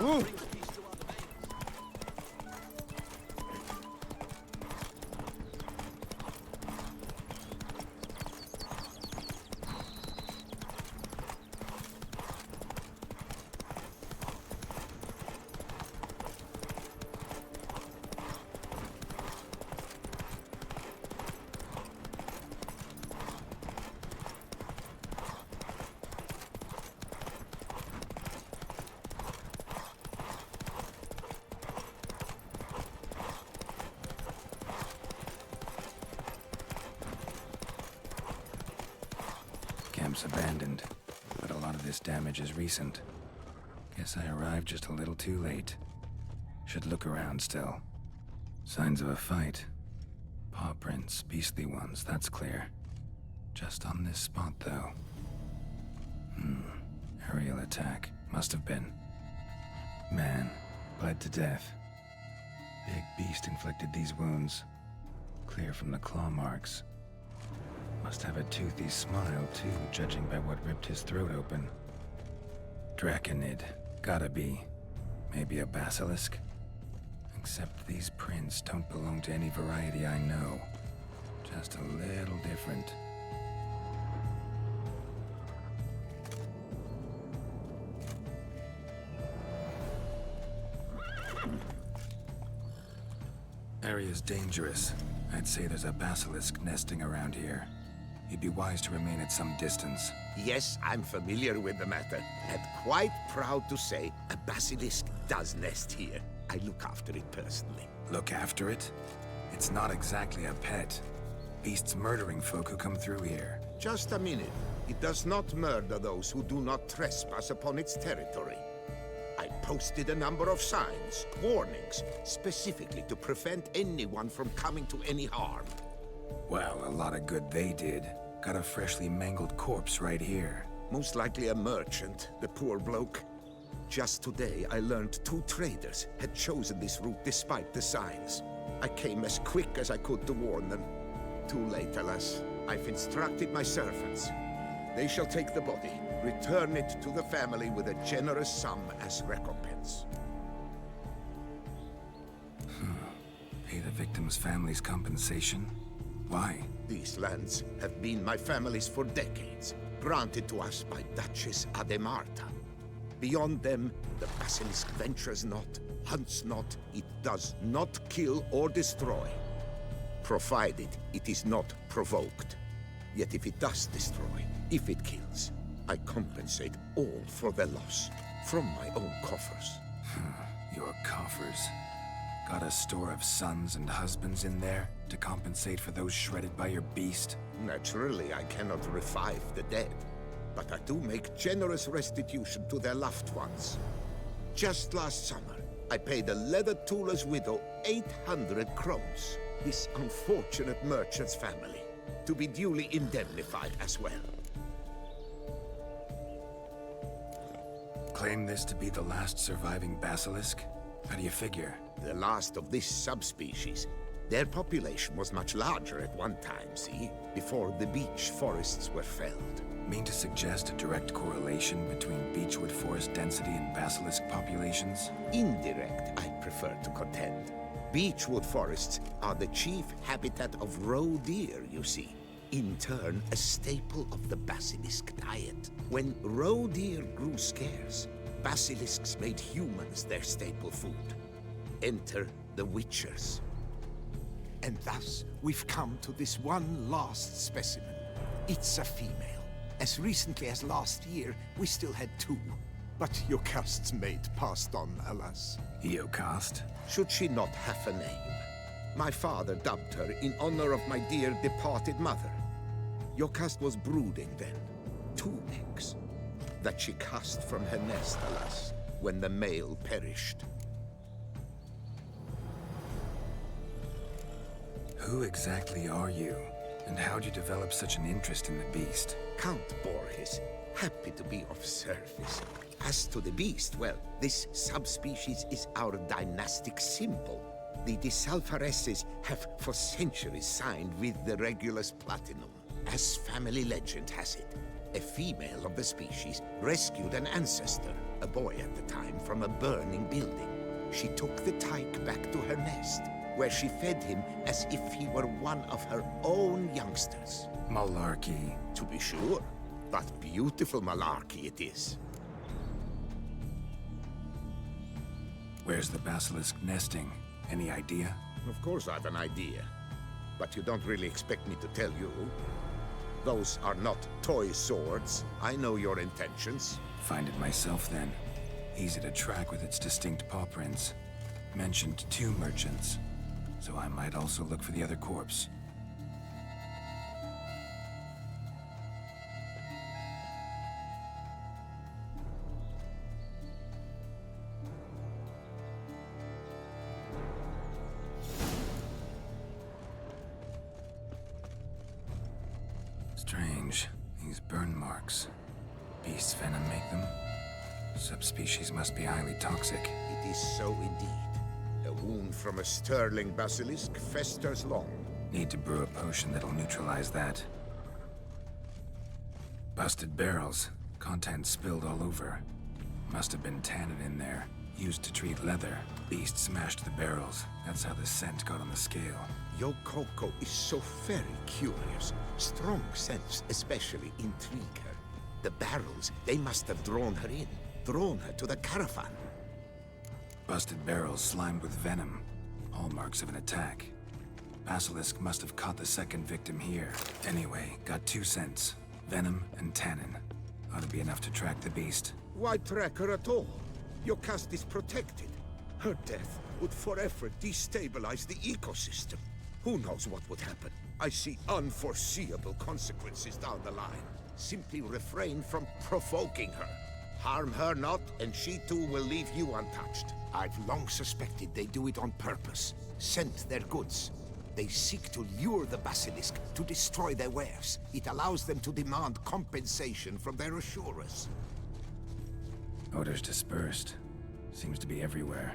Ooh. Camp's abandoned, but a lot of this damage is recent. Guess I arrived just a little too late. Should look around still. Signs of a fight. Paw prints, beastly ones, that's clear. Just on this spot, though. Aerial attack. Must have been. Man, bled to death. Big beast inflicted these wounds. Clear from the claw marks. Must have a toothy smile, too, judging by what ripped his throat open. Draconid. Gotta be. Maybe a basilisk? Except these prints don't belong to any variety I know. Just a little different. Area's dangerous. I'd say there's a basilisk nesting around here. You'd be wise to remain at some distance. Yes, I'm familiar with the matter, and quite proud to say a basilisk does nest here. I look after it personally. Look after it? It's not exactly a pet. Beast's murdering folk who come through here. Just a minute. It does not murder those who do not trespass upon its territory. I posted a number of signs, warnings, specifically to prevent anyone from coming to any harm. Well, a lot of good they did. Got a freshly mangled corpse right here. Most likely a merchant, the poor bloke. Just today, I learned 2 traders had chosen this route despite the signs. I came as quick as I could to warn them. Too late, alas. I've instructed my servants. They shall take the body, return it to the family with a generous sum as recompense. Pay the victim's family's compensation? Why? These lands have been my family's for decades, granted to us by Duchess Ademarta. Beyond them, the basilisk ventures not, hunts not, it does not kill or destroy, provided it is not provoked. Yet if it does destroy, if it kills, I compensate all for the loss, from my own coffers. Your coffers. Got a store of sons and husbands in there to compensate for those shredded by your beast? Naturally, I cannot revive the dead, but I do make generous restitution to their loved ones. Just last summer, I paid a leather tooler's widow 800 crowns, this unfortunate merchant's family, to be duly indemnified as well. Claim this to be the last surviving basilisk? How do you figure? The last of this subspecies. Their population was much larger at one time, see? Before the beech forests were felled. Mean to suggest a direct correlation between beechwood forest density and basilisk populations? Indirect, I prefer to contend. Beechwood forests are the chief habitat of roe deer, you see. In turn, a staple of the basilisk diet. When roe deer grew scarce, basilisks made humans their staple food. Enter the witchers. And thus, we've come to this one last specimen. It's a female. As recently as last year, we still had 2. But Yocast's mate passed on, alas. Yocast? Should she not have a name? My father dubbed her in honor of my dear departed mother. Yocast was brooding then. 2 eggs. That she cast from her nest, alas, when the male perished. Who exactly are you? And how'd you develop such an interest in the beast? Count Borges, happy to be of service. As to the beast, well, this subspecies is our dynastic symbol. The Disalfareses have for centuries signed with the Regulus Platinum, as family legend has it. A female of the species rescued an ancestor, a boy at the time, from a burning building. She took the tyke back to her nest, where she fed him as if he were one of her own youngsters. Malarkey. To be sure, but beautiful malarkey it is. Where's the basilisk nesting? Any idea? Of course I have an idea, but you don't really expect me to tell you. Those are not toy swords. I know your intentions. Find it myself then. Easy to track with its distinct paw prints. Mentioned 2 merchants, so I might also look for the other corpse. Strange. These burn marks. Beast's venom make them? Subspecies must be highly toxic. It is so indeed. A wound from a sterling basilisk festers long. Need to brew a potion that'll neutralize that. Busted barrels. Contents spilled all over. Must have been tannin in there. Used to treat leather. Beast smashed the barrels. That's how the scent got on the scale. Your Coco is so very curious. Strong scents especially intrigue her. The barrels, they must have drawn her in. Drawn her to the caravan. Busted barrels slimed with venom. Hallmarks of an attack. Basilisk must have caught the second victim here. Anyway, got 2 scents. Venom and tannin. Ought to be enough to track the beast. Why track her at all? Your caste is protected. Her death would forever destabilize the ecosystem. Who knows what would happen? I see unforeseeable consequences down the line. Simply refrain from provoking her. Harm her not, and she too will leave you untouched. I've long suspected they do it on purpose. Scent their goods. They seek to lure the basilisk to destroy their wares. It allows them to demand compensation from their assurers. Odors dispersed. Seems to be everywhere.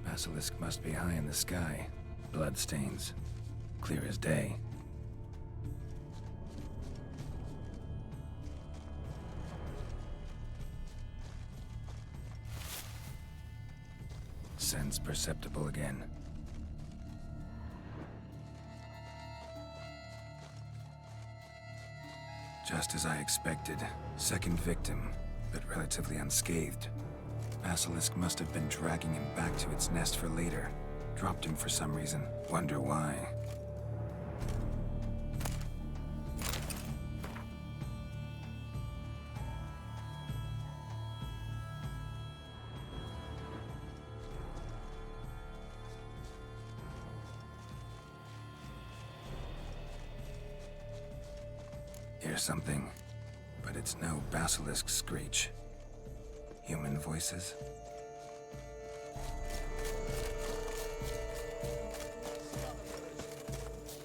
Basilisk must be high in the sky. Bloodstains. Clear as day. Sense perceptible again. Just as I expected. Second victim, but relatively unscathed. Basilisk must have been dragging him back to its nest for later. Dropped him for some reason. Wonder why. Hear something, but it's no basilisk screech. Human voices?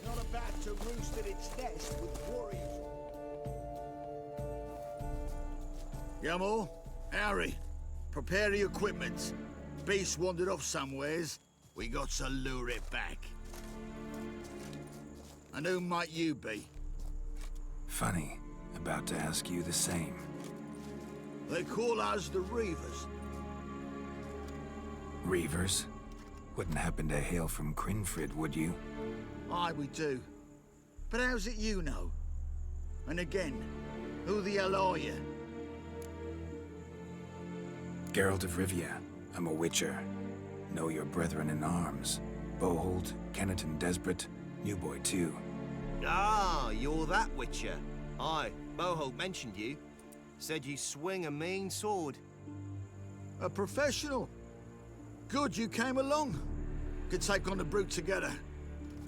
Not about to roost at its nest with warriors. Yamo, Harry, prepare the equipment. Beast wandered off somewheres. We got to lure it back. And who might you be? Funny. About to ask you the same. They call us the Reavers. Reavers? Wouldn't happen to hail from Crinfrid, would you? Aye, we do. But how's it you know? And again, who the hell are you? Geralt of Rivia. I'm a witcher. Know your brethren in arms. Bohold, Kenneton Desperate, New Boy too. Ah, you're that witcher. Aye, Bohold mentioned you. Said you swing a mean sword. A professional. Good you came along. Could take on the brute together.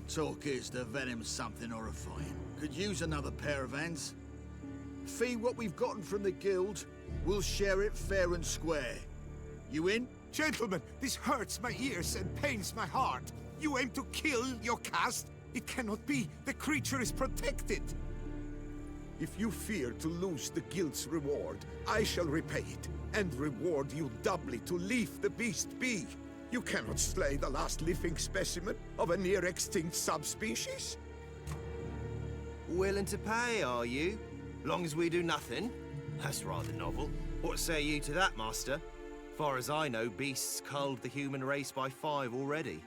Talk is, the venom's something horrifying. Could use another pair of hands. Fee what we've gotten from the guild, we'll share it fair and square. You in? Gentlemen, this hurts my ears and pains my heart. You aim to kill your caste? It cannot be. The creature is protected. If you fear to lose the guild's reward, I shall repay it, and reward you doubly to leave the beast be. You cannot slay the last living specimen of a near-extinct subspecies. Willing to pay, are you? Long as we do nothing? That's rather novel. What say you to that, Master? Far as I know, beasts culled the human race by 5 already.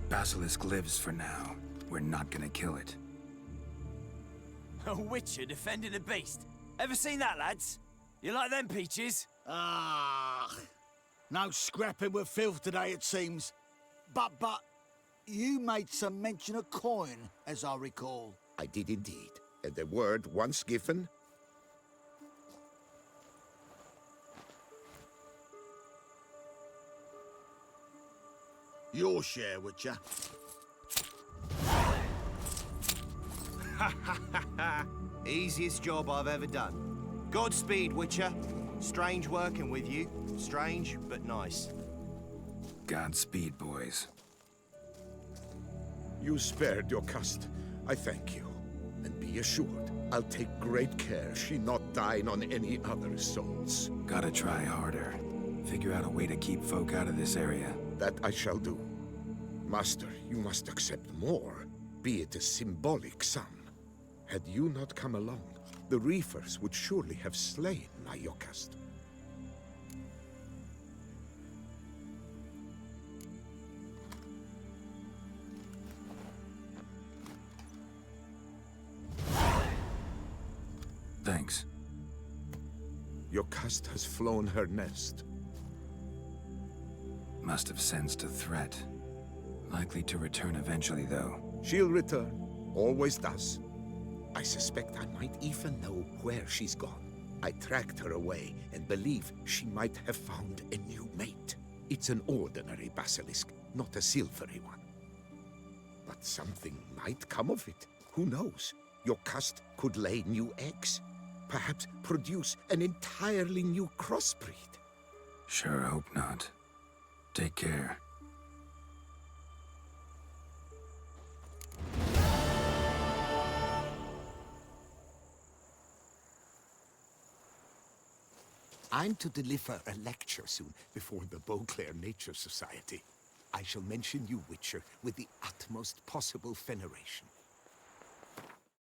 Basilisk lives for now. We're not gonna kill it. A witcher defending a beast. Ever seen that, lads? You like them peaches? Ah, no scrapping with filth today, it seems. But, you made some mention of coin, as I recall. I did indeed. And the word once given, Your share, Witcher. Easiest job I've ever done. Godspeed, Witcher. Strange working with you. Strange, but nice. Godspeed, boys. you spared your cust. I thank you. And be assured, I'll take great care she not dine on any other souls. Gotta try harder. Figure out a way to keep folk out of this area. That I shall do. Master, you must accept more, be it a symbolic sum. Had you not come along, the reefers would surely have slain my Yokast. Thanks. Yokast has flown her nest. Must have sensed a threat. Likely to return eventually, though. She'll return. Always does. I suspect I might even know where she's gone. I tracked her away and believe she might have found a new mate. It's an ordinary basilisk, not a silvery one. But something might come of it. Who knows? Yokast could lay new eggs. Perhaps produce an entirely new crossbreed. Sure hope not. Take care. I'm to deliver a lecture soon before the Beauclair Nature Society. I shall mention you, Witcher, with the utmost possible veneration.